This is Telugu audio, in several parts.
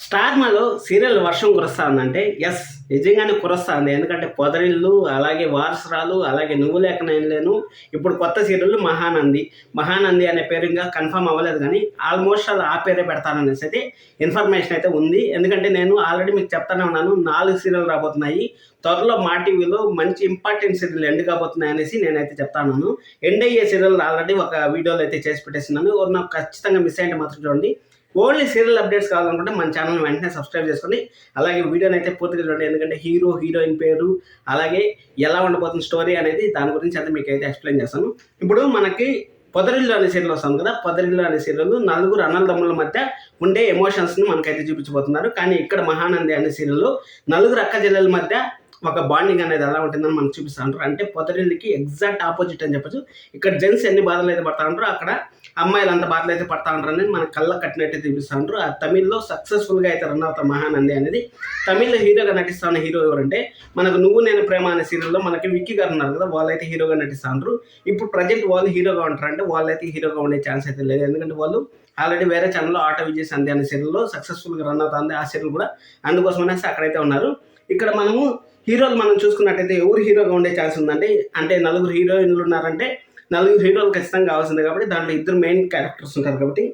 స్టార్మాలో సీరియల్ వర్షం కురుస్తా ఉందంటే ఎస్ నిజంగానే కురుస్తా ఉంది. ఎందుకంటే పొదరిల్లు, అలాగే వారసురాలు, అలాగే నువ్వు లేక నేను లేను, ఇప్పుడు కొత్త సీరియల్ మహానంది అనే పేరు ఇంకా కన్ఫర్మ్ అవ్వలేదు, కానీ ఆల్మోస్ట్ అలా ఆ పేరే పెడతాననేసి అయితే ఇన్ఫర్మేషన్ అయితే ఉంది. ఎందుకంటే నేను ఆల్రెడీ మీకు చెప్తానే ఉన్నాను, 4 సీరియల్ రాబోతున్నాయి త్వరలో. మా టీవీలో మంచి ఇంపార్టెంట్ సీరియల్ ఎండ్ కాబోతున్నాయి అనేసి నేనైతే చెప్తాను. ఎండ్ అయ్యే సీరియల్ ఆల్రెడీ ఒక వీడియోలో అయితే చేసి పెట్టేస్తున్నాను. ఎవరు నాకు ఖచ్చితంగా మిస్ అయ్యంటే మాత్రం చూడండి. ఓన్లీ సీరియల్ అప్డేట్స్ కావాలనుకుంటే మన ఛానల్ వెంటనే సబ్స్క్రైబ్ చేసుకోండి. అలాగే వీడియోని అయితే పూర్తిగా చూడండి, ఎందుకంటే హీరో హీరోయిన్ పేరు, అలాగే ఎలా ఉండబోతున్న స్టోరీ అనేది దాని గురించి అయితే మీకు అయితే ఎక్స్ప్లెయిన్ చేస్తాను. ఇప్పుడు మనకి పొదరిల్లు అనే సీరియల్ వస్తుంది కదా, పొదరిల్లు అనే సీరియల్ 4 అన్నదమ్ముల మధ్య ఉండే ఎమోషన్స్ని మనకైతే చూపించబోతున్నారు. కానీ ఇక్కడ మహానంది అనే సీరియల్లో 4 అక్క చెల్లెల మధ్య ఒక బాండింగ్ అనేది ఎలా ఉంటుందని మనకు చూపిస్తూ ఉంటారు. అంటే పొదరిల్లికి ఎగ్జాక్ట్ ఆపోజిట్ అని చెప్పచ్చు. ఇక్కడ జెంట్స్ ఎన్ని బాధలు అయితే పడతా ఉంటారో అక్కడ అమ్మాయిలు అంత బాధలు అయితే పడతా ఉంటారని మన కళ్ళ కట్టినట్టు చూపిస్తూ ఉంటారు. ఆ తమిళ్లో సక్సెస్ఫుల్గా అయితే రన్ అవుతారు మహానంది అనేది. తమిళ్లో హీరోగా నటిస్తున్న హీరో ఎవరంటే మనకు నువ్వు నేను ప్రేమ అనే సీరియల్లో మనకి విక్కీ గారు ఉన్నారు కదా, వాళ్ళైతే హీరోగా నటిస్తూ ఉంటారు. ఇప్పుడు ప్రజెంట్ వాళ్ళు హీరోగా ఉంటారు అంటే వాళ్ళైతే హీరోగా ఉండే ఛాన్స్ అయితే లేదు. ఎందుకంటే వాళ్ళు ఆల్రెడీ వేరే ఛానల్లో ఆటో విజయ్ సంధ్య అనే సీరియల్లో సక్సెస్ఫుల్గా రన్ అవుతుంది. ఆ సీరియల్ కూడా అందుకోసమనేసి అక్కడైతే ఉన్నారు. ఇక్కడ మనము హీరోలు మనం చూసుకున్నట్టయితే ఎవరు హీరోగా ఉండే ఛాన్స్ ఉందంటే, అంటే 4 హీరోయిన్లు ఉన్నారంటే 4 హీరోలు ఖచ్చితంగా కావాల్సిందే. కాబట్టి దాంట్లో 2 మెయిన్ క్యారెక్టర్స్ ఉంటారు. కాబట్టి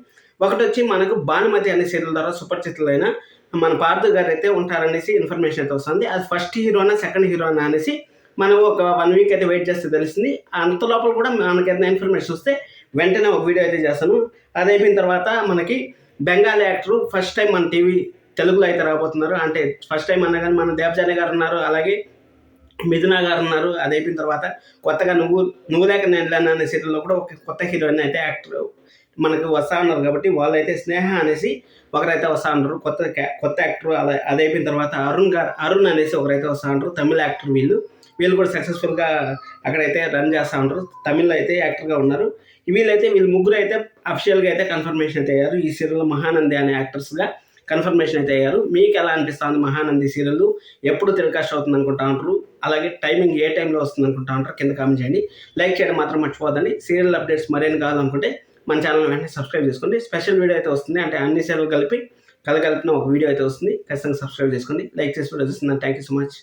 ఒకటి వచ్చి మనకు భానుమతి అనే సీరియల్ ద్వారా సుపరిచితులైన మన పార్థు గారు అయితే ఉంటారనేసి ఇన్ఫర్మేషన్ అయితే వస్తుంది. అది ఫస్ట్ హీరోనా సెకండ్ హీరోనా అనేసి మనం ఒక 1 వీక్ అయితే వెయిట్ చేస్తే తెలుస్తుంది. అంత లోపల కూడా మనకి ఏదైనా ఇన్ఫర్మేషన్ వస్తే వెంటనే ఒక వీడియో అయితే చేస్తాను. అది అయిపోయిన తర్వాత మనకి బెంగాలీ యాక్టర్ ఫస్ట్ టైం మన టీవీ తెలుగులో అయితే రాబోతున్నారు. అంటే ఫస్ట్ టైం అన్నా కానీ మన దేవజాని గారు ఉన్నారు, అలాగే మిథునా గారు ఉన్నారు. అది అయిపోయిన తర్వాత కొత్తగా నువ్వు లేక నేను అనే సీరియల్లో కూడా ఒక కొత్త హీరోయిన్ అయితే యాక్టర్ మనకు వస్తా ఉన్నారు. కాబట్టి వాళ్ళైతే స్నేహ అనేసి ఒకరైతే వస్తా ఉన్నారు, కొత్త యాక్టర్. అది అయిపోయిన తర్వాత అరుణ్ అనేసి ఒకరైతే వస్తా ఉంటారు, తమిళ యాక్టర్. వీళ్ళు కూడా సక్సెస్ఫుల్గా అక్కడైతే రన్ చేస్తూ ఉంటారు. తమిళ్లో అయితే యాక్టర్గా ఉన్నారు. వీళ్ళు ముగ్గురు అయితే అఫిషియల్గా అయితే కన్ఫర్మేషన్ అయితే అయ్యారు. ఈ సీరియల్లో మహానంది అనే యాక్టర్స్గా కన్ఫర్మేషన్ అయితే అయ్యారు. మీకు ఎలా అనిపిస్తుంది మహానంది సీరియల్? ఎప్పుడు టెలికాస్ట్ అవుతుంది అనుకుంటా ఉంటారు? అలాగే టైమింగ్ ఏ టైంలో వస్తుంది అనుకుంటా ఉంటారు? కింద కామెంట్ చేయండి. లైక్ చేయడం మాత్రం మర్చిపోదండి. సీరియల్ అప్డేట్స్ మరేం కావాలనుకుంటే మన ఛానల్ వెంటనే సబ్స్క్రైబ్ చేసుకోండి. స్పెషల్ వీడియో అయితే వస్తుంది, అంటే అన్ని సీరియల్ కలిపిన ఒక వీడియో అయితే వస్తుంది. ఖచ్చితంగా సబ్స్క్రైబ్ చేసుకోండి. లైక్ చేసి వీడియో చూస్తున్నాను. Thank you so much.